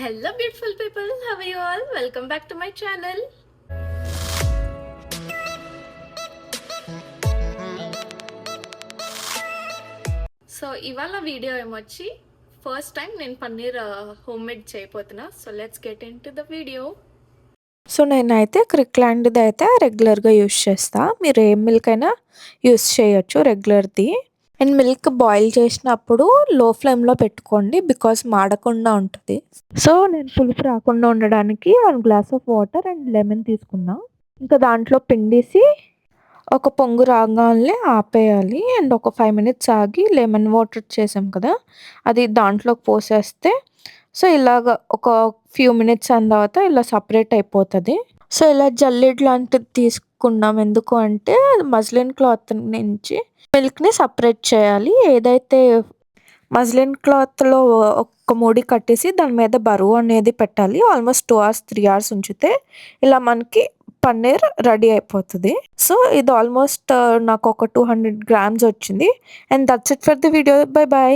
Hello, beautiful people. How are you all? Welcome back to my channel. So ఇవాళ video ఏమొచ్చి first time నేను paneer home made చేయబోతున్నా. So let's get into the video. So నేనైతే క్రిక్లాండ్ది అయితే రెగ్యులర్గా use చేస్తా. మీరు ఏ మిల్క్ అయినా యూస్ చేయొచ్చు రెగ్యులర్ది. అండ్ మిల్క్ బాయిల్ చేసినప్పుడు లో ఫ్లేమ్లో పెట్టుకోండి, బికాస్ మాడకుండా ఉంటుంది. సో నేను పులుపు రాకుండా ఉండడానికి 1 glass of water and lemon తీసుకున్నా. ఇంకా దాంట్లో పిండేసి ఒక పొంగు రాగానే ఆపేయాలి. అండ్ ఒక 5 మినిట్స్ ఆగి లెమన్ వాటర్ చేసాం కదా, అది దాంట్లోకి పోసేస్తే సో ఇలాగ ఒక ఫ్యూ మినిట్స్ అయిన తర్వాత ఇలా సపరేట్ అయిపోతది. సో ఇలా జల్లెడ లాంటిది తీసుకున్నాం. ఎందుకు అంటే మస్లిన్ క్లాత్ నుంచి మిల్క్‌ని సపరేట్ చేయాలి. ఏదైతే మస్లిన్ క్లాత్‌లో ఒక మూడి కట్టేసి దాని మీద బరువు అనేది పెట్టాలి. ఆల్మోస్ట్ 2 అవర్స్, 3 అవర్స్ ఉంచితే ఇలా మనకి పన్నీర్ రెడీ అయిపోతది. సో ఇది ఆల్మోస్ట్ నాకు ఒక 200 గ్రామ్స్ వచ్చింది. And that's it for the video. By by.